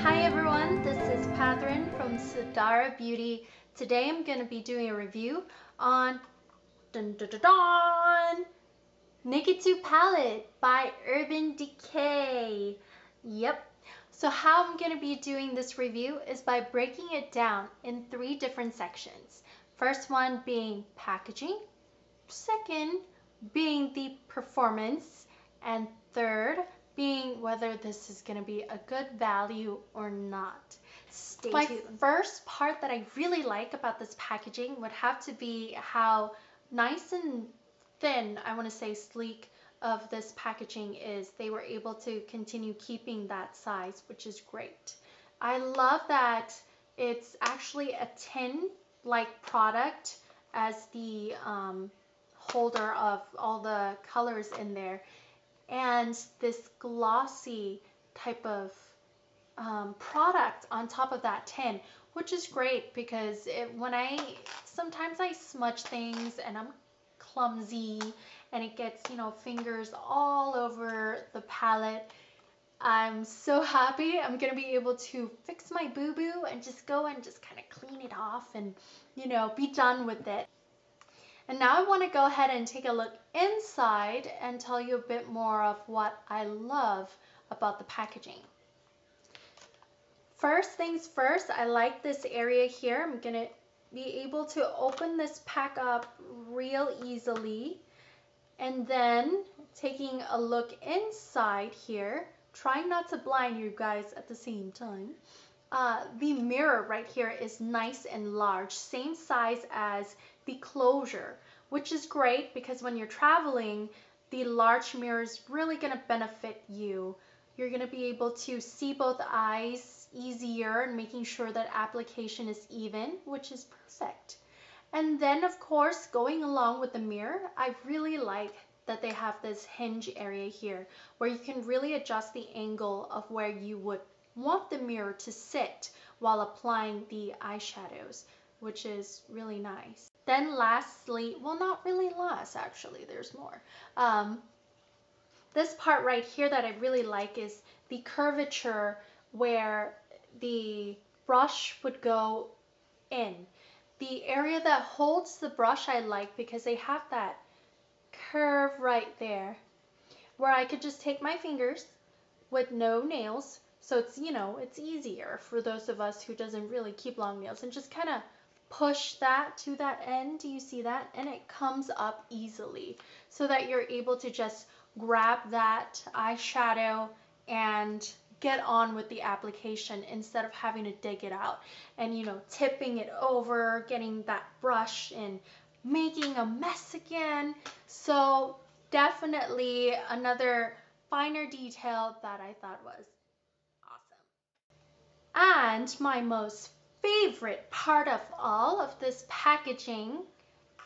Hi everyone, this is Pathryn from Sadara Beauty. Today I'm going to be doing a review on Naked Palette by Urban Decay. Yep. So how I'm going to be doing this review is by breaking it down in 3 different sections. First one being packaging, second being the performance, and third being whether this is going to be a good value or not. Stay tuned. My first part that I really like about this packaging would have to be how nice and thin, I want to say sleek, of this packaging is. They were able to continue keeping that size, which is great. I love that it's actually a tin-like product as the holder of all the colors in there, and this glossy type of product on top of that tin, which is great because sometimes I smudge things and I'm clumsy and it gets, fingers all over the palette. I'm so happy I'm gonna be able to fix my boo-boo and just go and just kind of clean it off and, be done with it. And now I want to go ahead and take a look inside and tell you a bit more of what I love about the packaging. First things first, I like this area here. I'm going to be able to open this pack up real easily. And then taking a look inside here, trying not to blind you guys at the same time. The mirror right here is nice and large, same size as the closure, which is great because when you're traveling, the large mirror is really going to benefit you. You're going to be able to see both eyes easier and making sure that application is even, which is perfect. And then, of course, going along with the mirror, I really like that they have this hinge area here where you can really adjust the angle of where you would want the mirror to sit while applying the eyeshadows, which is really nice. Then lastly, well, not really last, actually, there's more. This part right here that I really like is the curvature where the brush would go in. The area that holds the brush I like because they have that curve right there where I could just take my fingers with no nails, so it's, it's easier for those of us who doesn't really keep long nails, and just kind of push that to that end. Do you see that? And it comes up easily so that you're able to just grab that eyeshadow and get on with the application instead of having to dig it out and, tipping it over, getting that brush and making a mess again. So definitely another finer detail that I thought was awesome. And my most favorite part of all of this packaging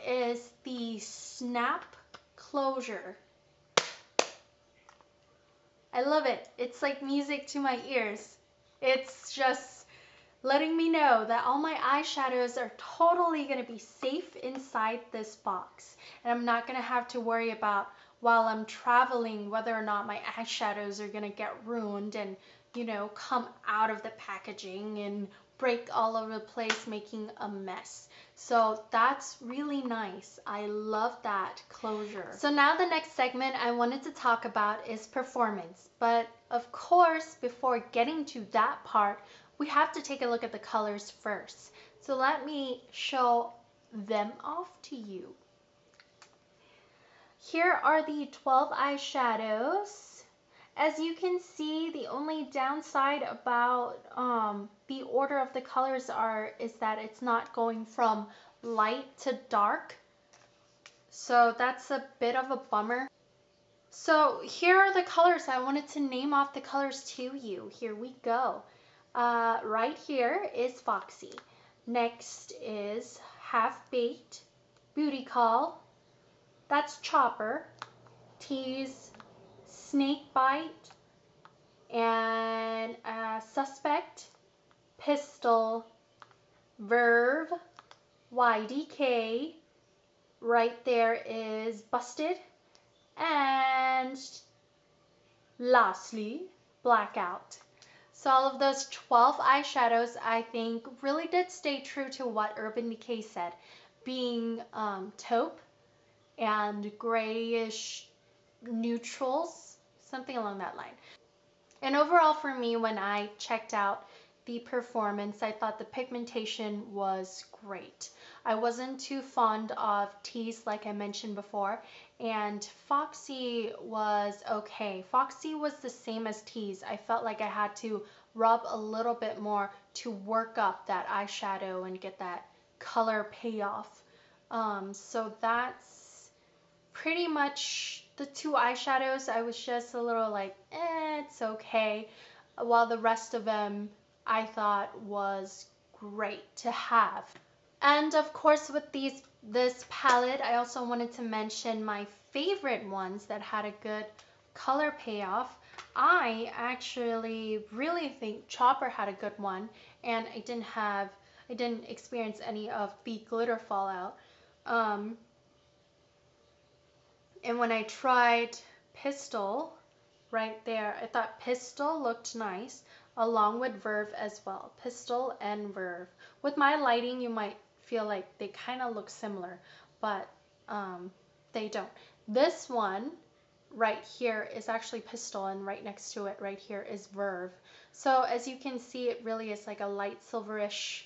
is the snap closure. I love it. It's like music to my ears. It's just letting me know that all my eyeshadows are totally going to be safe inside this box. And I'm not going to have to worry about while I'm traveling whether or not my eyeshadows are going to get ruined and, come out of the packaging and break all over the place, making a mess. So that's really nice. I love that closure. So now the next segment I wanted to talk about is performance. But of course, before getting to that part, we have to take a look at the colors first. So let me show them off to you. Here are the 12 eyeshadows. As you can see, the only downside about the order of the colors is that it's not going from light to dark. So that's a bit of a bummer. So here are the colors. I wanted to name off the colors to you. Here we go. Right here is Foxy. Next is Half Baked, Booty Call. That's Chopper. Tease, Snake Bite, and Suspect, Pistol, Verve, YDK. Right there is Busted, and lastly, Blackout. So all of those 12 eyeshadows, I think, really did stay true to what Urban Decay said, being taupe and grayish neutrals, something along that line. And overall for me, when I checked out the performance, I thought the pigmentation was great. I wasn't too fond of teas like I mentioned before, and Foxy was okay. Foxy was the same as teas. I felt like I had to rub a little bit more to work up that eyeshadow and get that color payoff. So that's pretty much the two eyeshadows. I was just a little like, it's okay. While the rest of them I thought was great to have. And of course with this palette, I also wanted to mention my favorite ones that had a good color payoff. I actually really think Chopper had a good one, and I didn't experience any of the glitter fallout. And when I tried Pistol right there, I thought Pistol looked nice along with Verve as well. Pistol and Verve. With my lighting, you might feel like they kind of look similar, but they don't. This one right here is actually Pistol, and right next to it right here is Verve. So as you can see, it really is like a light silverish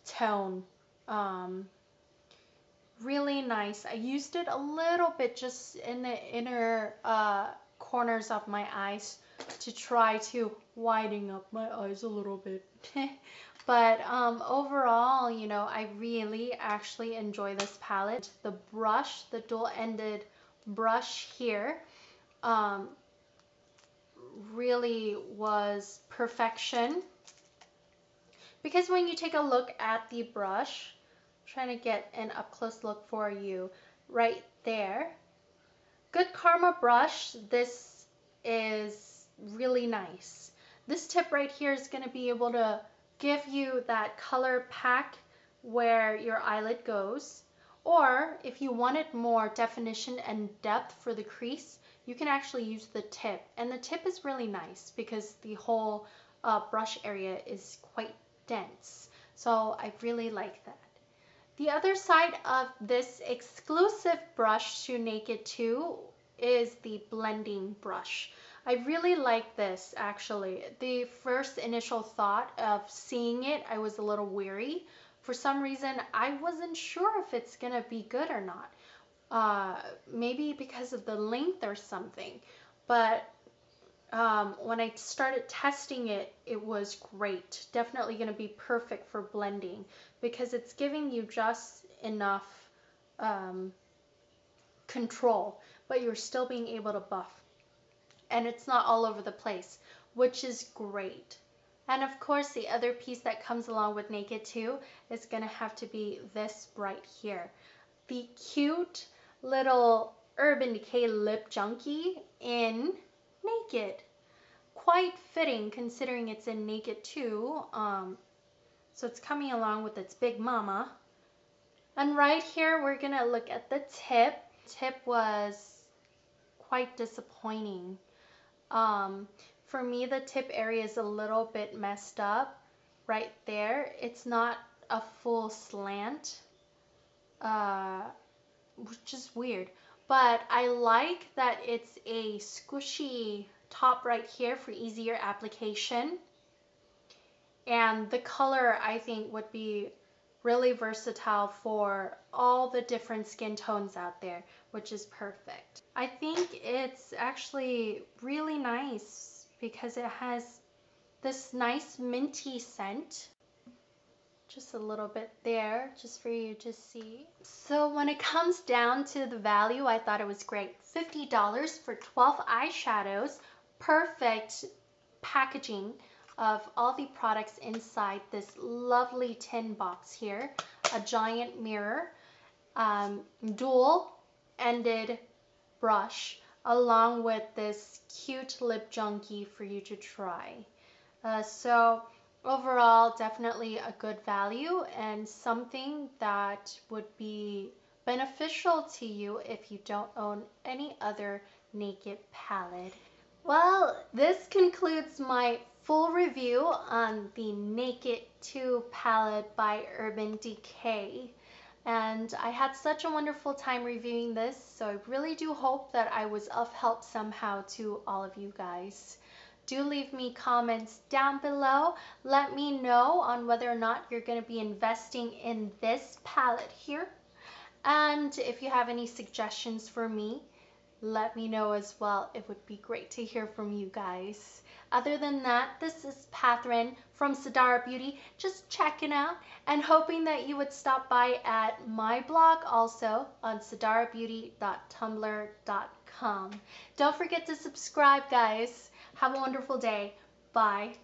tone. Really nice. I used it a little bit just in the inner corners of my eyes to try to widen up my eyes a little bit. But overall, you know, I really actually enjoy this palette. The brush, the dual-ended brush here, really was perfection. Because when you take a look at the brush, trying to get an up close look for you right there. Good Karma brush. This is really nice. This tip right here is going to be able to give you that color pack where your eyelid goes. Or if you wanted more definition and depth for the crease, you can actually use the tip. And the tip is really nice because the whole brush area is quite dense. So I really like that. The other side of this exclusive brush to Naked 2 is the blending brush. I really like this actually. The first initial thought of seeing it, I was a little weary. For some reason, I wasn't sure if it's gonna be good or not. Maybe because of the length or something. But when I started testing it, it was great. Definitely going to be perfect for blending because it's giving you just enough control, but you're still being able to buff. And it's not all over the place, which is great. And of course, the other piece that comes along with Naked 2 is going to have to be this right here. The cute little Urban Decay Lip Junkie in Naked. Quite fitting considering it's in Naked 2. So it's coming along with its big mama. And right here, we're going to look at the tip. Tip was quite disappointing. For me, the tip area is a little bit messed up right there. It's not a full slant, which is weird. But I like that it's a squishy top right here for easier application. And the color, I think, would be really versatile for all the different skin tones out there, which is perfect. I think it's actually really nice because it has this nice minty scent. Just a little bit there, just for you to see. So when it comes down to the value, I thought it was great. $50 for 12 eyeshadows. Perfect packaging of all the products inside this lovely tin box here. A giant mirror, dual-ended brush, along with this cute lip junkie for you to try. So overall, definitely a good value and something that would be beneficial to you if you don't own any other Naked palette. Well, this concludes my full review on the Naked 2 palette by Urban Decay. And I had such a wonderful time reviewing this, so I really do hope that I was of help somehow to all of you guys. Do leave me comments down below. Let me know on whether or not you're going to be investing in this palette here. And if you have any suggestions for me, let me know as well. It would be great to hear from you guys. Other than that, this is Pathrin from Sadara Beauty, just checking out and hoping that you would stop by at my blog also on sadarabeauty.tumblr.com. Don't forget to subscribe, guys. Have a wonderful day. Bye.